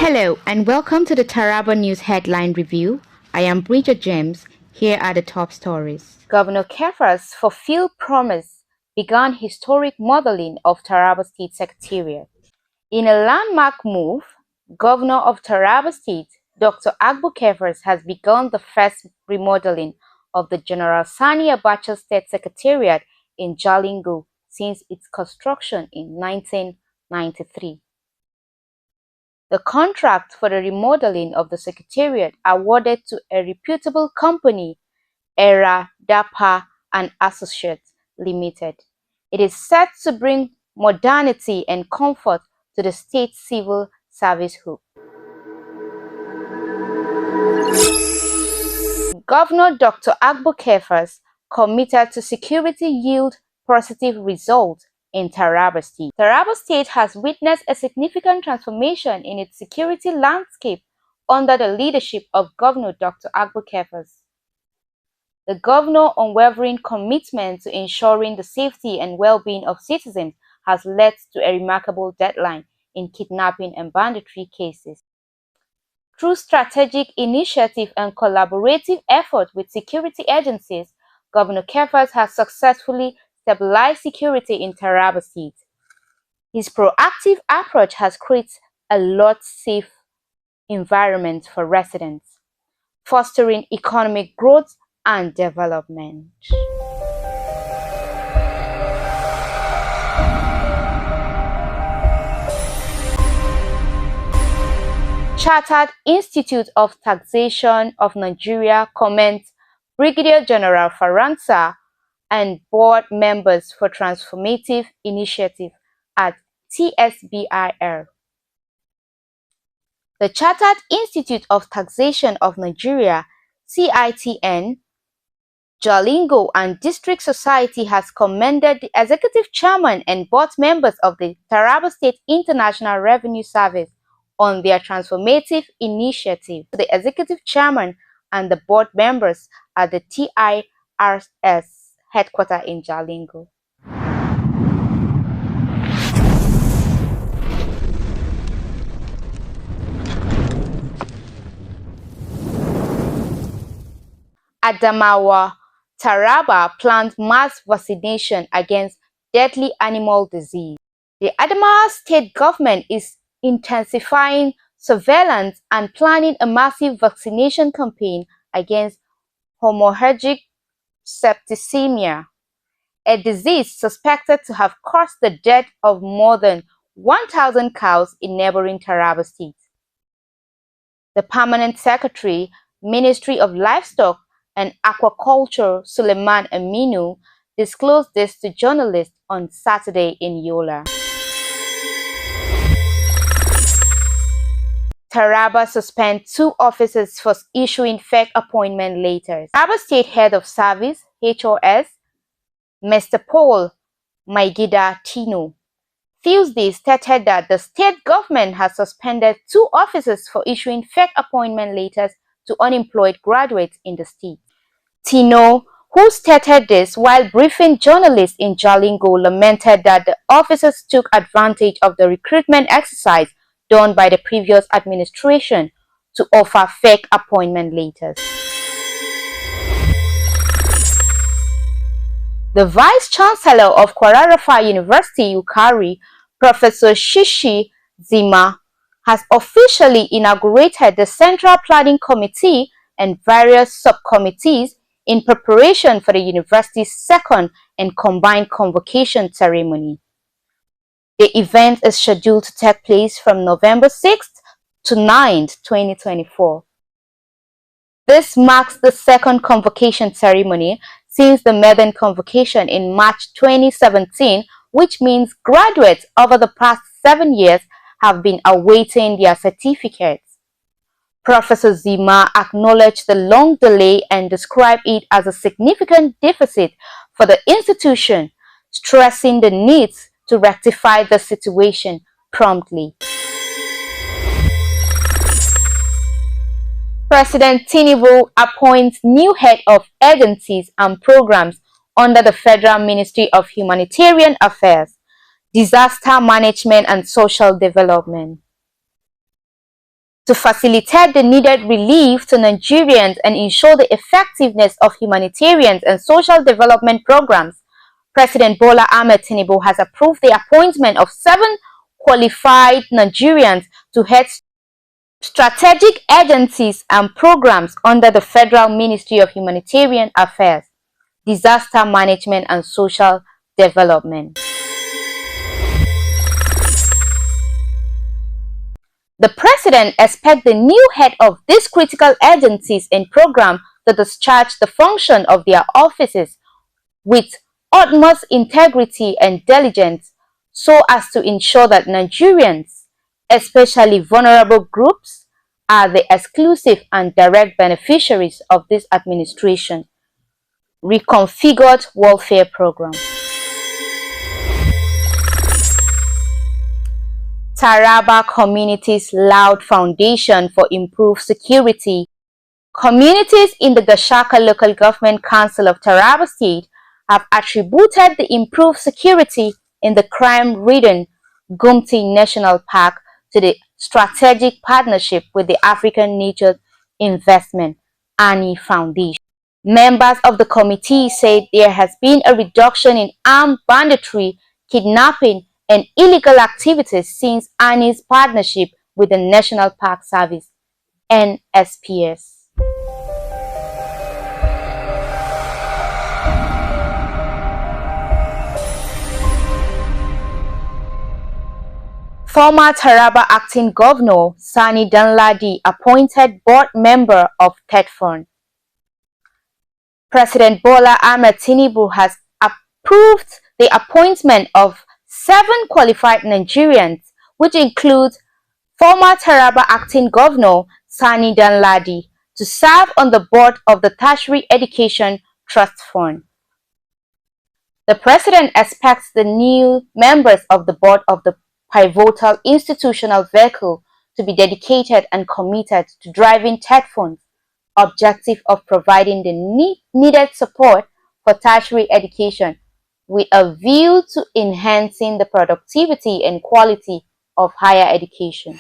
Hello and welcome to the Taraba News Headline Review. I am Bridget James. Here are the top stories. Governor Kefa's fulfilled promise began historic modeling of Taraba State Secretariat. In a landmark move, Governor of Taraba State, Dr. Agbo Kefas, has begun the first remodeling of the General Sani Abacha State Secretariat in Jalingo since its construction in 1993. The contract for the remodeling of the Secretariat, awarded to a reputable company, Era Dapa and Associates Limited. It is set to bring modernity and comfort to the state civil service hub. Governor Dr. Agbo Kefas committed to security yield positive results in Taraba State. Taraba State has witnessed a significant transformation in its security landscape under the leadership of Governor Dr. Agbo Kefas. The governor's unwavering commitment to ensuring the safety and well-being of citizens has led to a remarkable deadline in kidnapping and banditry cases. Through strategic initiative and collaborative effort with security agencies, Governor Kefas has successfully stabilized security in Taraba State. His proactive approach has created a lot safe environment for residents, fostering economic growth and development. Chartered Institute of Taxation of Nigeria commends Brigadier General Faransa and board members for transformative initiative at TSBIR. The Chartered Institute of Taxation of Nigeria, CITN, Jalingo and District Society has commended the Executive Chairman and board members of the Taraba State International Revenue Service on their transformative initiative. The Executive Chairman and the board members at the TIRS headquarters in Jalingo. Adamawa, Taraba planned mass vaccination against deadly animal disease. The Adamawa state government is intensifying surveillance and planning a massive vaccination campaign against hemorrhagic septicemia, a disease suspected to have caused the death of more than 1,000 cows in neighboring Taraba State. The Permanent Secretary, Ministry of Livestock and Aquaculture, Suleiman Aminu, disclosed this to journalists on Saturday in Yola. Taraba suspends 2 officers for issuing fake appointment letters. Taraba State Head of Service, HOS, Mr. Paul Maigida Tino, Tuesday stated that the state government has suspended 2 officers for issuing fake appointment letters to unemployed graduates in the state. Tino, who stated this while briefing journalists in Jalingo, lamented that the officers took advantage of the recruitment exercise done by the previous administration to offer fake appointment letters. The Vice-Chancellor of Kwara University, Ukari, Professor Shishi Zima, has officially inaugurated the Central Planning Committee and various subcommittees in preparation for the university's second and combined convocation ceremony. The event is scheduled to take place from November 6th to 9th, 2024. This marks the second convocation ceremony since the maiden convocation in March 2017, which means graduates over the past 7 years have been awaiting their certificates. Professor Zima acknowledged the long delay and described it as a significant deficit for the institution, stressing the need to rectify the situation promptly. President Tinubu appoints new head of agencies and programs under the Federal Ministry of Humanitarian Affairs, Disaster Management and Social Development. to facilitate the needed relief to Nigerians and ensure the effectiveness of humanitarian and social development programs. President Bola Ahmed Tinubu has approved the appointment of 7 qualified Nigerians to head strategic agencies and programs under the Federal Ministry of Humanitarian Affairs, Disaster Management and Social Development. The President expects the new head of these critical agencies and programs to discharge the function of their offices with utmost integrity and diligence so as to ensure that Nigerians, especially vulnerable groups, are the exclusive and direct beneficiaries of this administration reconfigured welfare program. Taraba Communities Loud Foundation for Improved Security. Communities in the Gashaka Local Government Council of Taraba State have attributed the improved security in the crime-ridden Gumti National Park to the strategic partnership with the African Nature Investment (ANI) Foundation. Members of the committee said there has been a reduction in armed banditry, kidnapping, and illegal activities since ANI's partnership with the National Park Service (NSPS). Former Taraba Acting Governor Sani Danladi appointed board member of TEDFund. President Bola Ahmed Tinubu has approved the appointment of 7 qualified Nigerians, which include former Taraba Acting Governor Sani Danladi, to serve on the board of the Tertiary Education Trust Fund. The President expects the new members of the board of the pivotal institutional vehicle to be dedicated and committed to driving TEDFund's objective of providing the needed support for tertiary education with a view to enhancing the productivity and quality of higher education.